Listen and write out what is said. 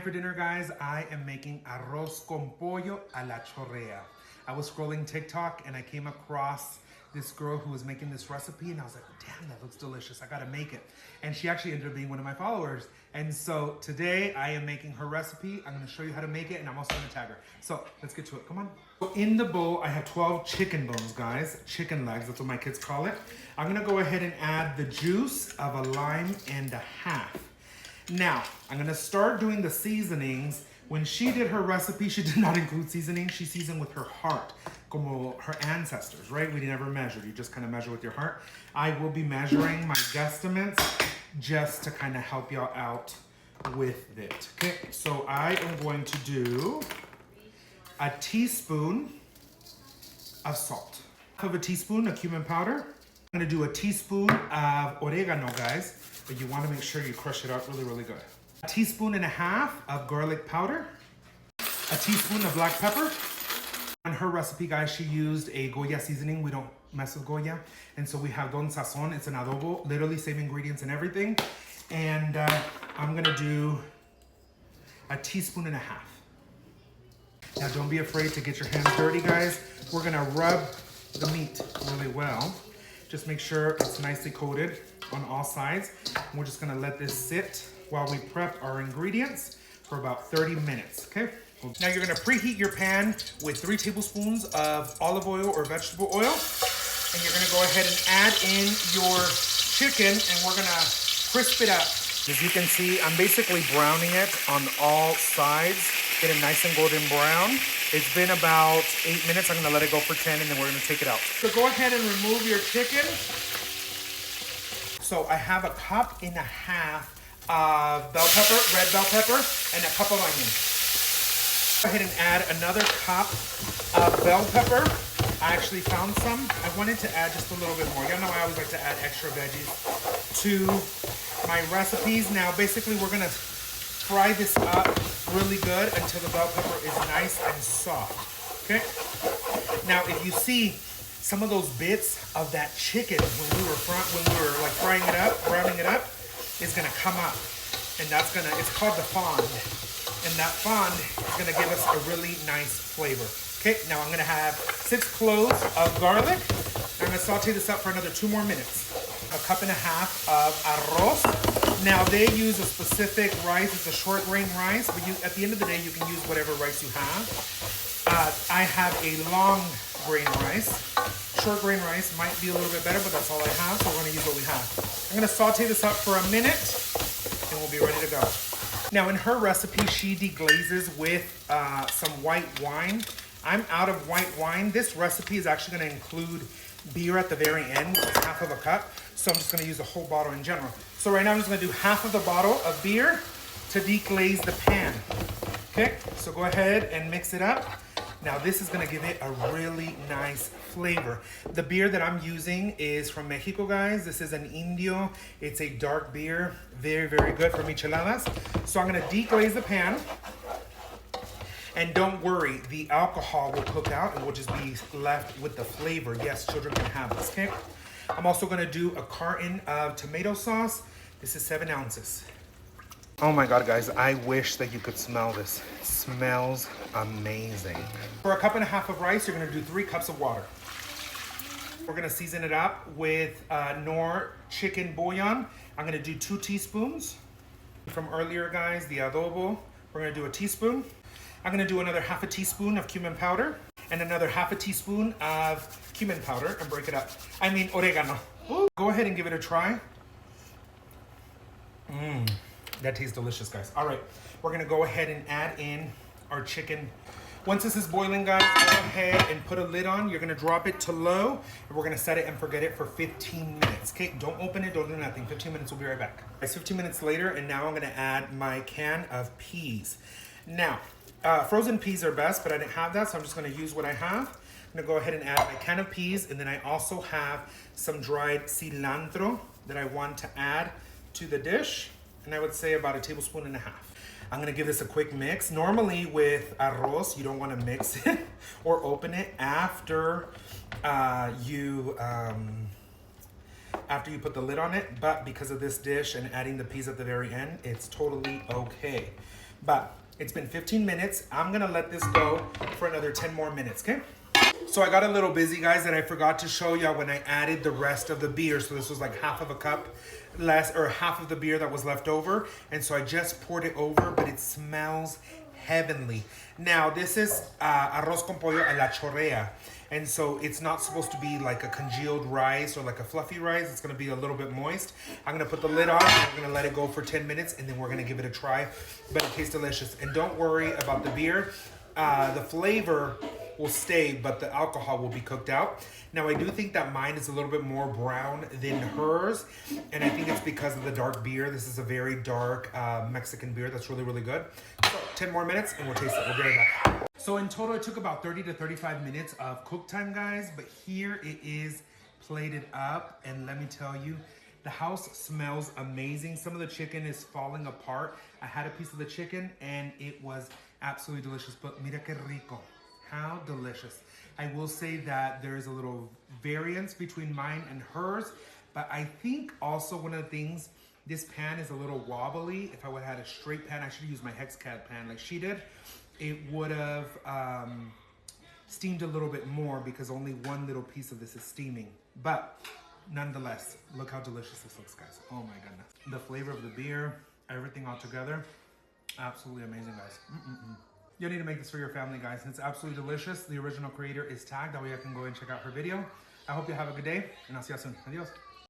for dinner, guys. I am making arroz con pollo a la Chorea. I was scrolling TikTok and I came across this girl who was making this recipe and I was like, damn, that looks delicious. I gotta make it. And she actually ended up being one of my followers. And so today I am making her recipe. I'm gonna show you how to make it and I'm also gonna tag her. So let's get to it, come on. So in the bowl, I have 12 chicken bones, guys. Chicken legs, that's what my kids call it. I'm gonna go ahead and add the juice of a lime and a half. Now, I'm gonna start doing the seasonings. When she did her recipe, she did not include seasoning. She seasoned with her heart, como her ancestors, right? We never measured, you just kind of measure with your heart. I will be measuring my guesstimates just to kind of help y'all out with it. Okay, so I am going to do a teaspoon of salt, half of a teaspoon of cumin powder. I'm gonna do a teaspoon of oregano, guys, but you wanna make sure you crush it up really, really good. A teaspoon and a half of garlic powder, a teaspoon of black pepper. On her recipe, guys, she used a Goya seasoning. We don't mess with Goya. And so we have Don Sazon. It's an adobo, literally same ingredients and everything. And I'm gonna do a teaspoon and a half. Now don't be afraid to get your hands dirty, guys. We're gonna rub the meat really well. Just make sure it's nicely coated on all sides. And we're just gonna let this sit while we prep our ingredients for about 30 minutes, okay? Now you're gonna preheat your pan with 3 tablespoons of olive oil or vegetable oil. And you're gonna go ahead and add in your chicken and we're gonna crisp it up. As you can see, I'm basically browning it on all sides, get it nice and golden brown. It's been about 8 minutes. I'm gonna let it go for 10 and then we're gonna take it out. So go ahead and remove your chicken. So I have a cup and a half of bell pepper, red bell pepper, and a cup of onion. Go ahead and add another cup of bell pepper. I actually found some. I wanted to add just a little bit more. Y'all know I always like to add extra veggies to my recipes. Now, basically, we're gonna fry this up really good until the bell pepper is nice and soft, okay? Now, if you see some of those bits of that chicken when we were like frying it up, browning it up, is gonna come up, and it's called the fond, and that fond is gonna give us a really nice flavor. Okay, now I'm gonna have 6 cloves of garlic. I'm gonna saute this up for another 2 more minutes. A cup and a half of arroz. Now they use a specific rice, it's a short grain rice, but at the end of the day, you can use whatever rice you have. I have a long grain rice. Short grain rice might be a little bit better, but that's all I have, so we're gonna use what we have. I'm gonna saute this up for a minute, and we'll be ready to go. Now in her recipe, she deglazes with some white wine. I'm out of white wine. This recipe is actually gonna include beer at the very end, which is half of a cup, so I'm just gonna use a whole bottle in general. So right now I'm just gonna do half of the bottle of beer to deglaze the pan. Okay, so go ahead and mix it up. Now this is gonna give it a really nice flavor. The beer that I'm using is from Mexico, guys. This is an Indio. It's a dark beer, very, very good for micheladas. So I'm gonna deglaze the pan. And don't worry, the alcohol will cook out and we'll just be left with the flavor. Yes, children can have this, okay? I'm also gonna do a carton of tomato sauce. This is 7 ounces. Oh my God, guys, I wish that you could smell this. It smells amazing. For a cup and a half of rice, you're gonna do 3 cups of water. We're gonna season it up with Knorr chicken bouillon. I'm gonna do 2 teaspoons. From earlier, guys, the adobo, we're gonna do a teaspoon. I'm gonna do another half a teaspoon of cumin powder and another half a teaspoon of cumin powder and break it up. I mean, oregano. Ooh. Go ahead and give it a try. That tastes delicious, guys. All right, we're gonna go ahead and add in our chicken. Once this is boiling, guys, go ahead and put a lid on. You're gonna drop it to low, and we're gonna set it and forget it for 15 minutes. Okay, don't open it, don't do nothing. 15 minutes, we'll be right back. It's 15 minutes later, and now I'm gonna add my can of peas. Now, frozen peas are best, but I didn't have that, so I'm just gonna use what I have. I'm gonna go ahead and add my can of peas, and then I also have some dried cilantro that I want to add to the dish, and I would say about 1.5 tablespoons. I'm gonna give this a quick mix. Normally with arroz, you don't wanna mix it or open it after you put the lid on it, but because of this dish and adding the peas at the very end, it's totally okay. But it's been 15 minutes. I'm gonna let this go for another 10 more minutes, okay? So I got a little busy, guys, and I forgot to show y'all when I added the rest of the beer. So this was like half of a cup less, or half of the beer that was left over. And so I just poured it over, but it smells heavenly. Now, this is Arroz con Pollo a la Chorea. And so it's not supposed to be like a congealed rice or like a fluffy rice. It's gonna be a little bit moist. I'm gonna put the lid on, we're gonna let it go for 10 minutes, and then we're gonna give it a try. But it tastes delicious. And don't worry about the beer. The flavor will stay, but the alcohol will be cooked out. Now, I do think that mine is a little bit more brown than hers, and I think it's because of the dark beer. This is a very dark Mexican beer that's really, really good. So 10 more minutes and we'll taste it. We'll be right back. So in total, it took about 30 to 35 minutes of cook time, guys, but here it is plated up, and let me tell you, the house smells amazing. Some of the chicken is falling apart. I had a piece of the chicken and it was absolutely delicious, but mira que rico. How delicious. I will say that there is a little variance between mine and hers, but I think also one of the things, this pan is a little wobbly. If I would have had a straight pan, I should have used my HexCAD pan like she did. It would have steamed a little bit more because only one little piece of this is steaming. But nonetheless, look how delicious this looks, guys. Oh my goodness. The flavor of the beer, everything all together, absolutely amazing, guys. You need to make this for your family, guys. It's absolutely delicious. The original creator is tagged. That way I can go and check out her video. I hope you have a good day, and I'll see you soon. Adios.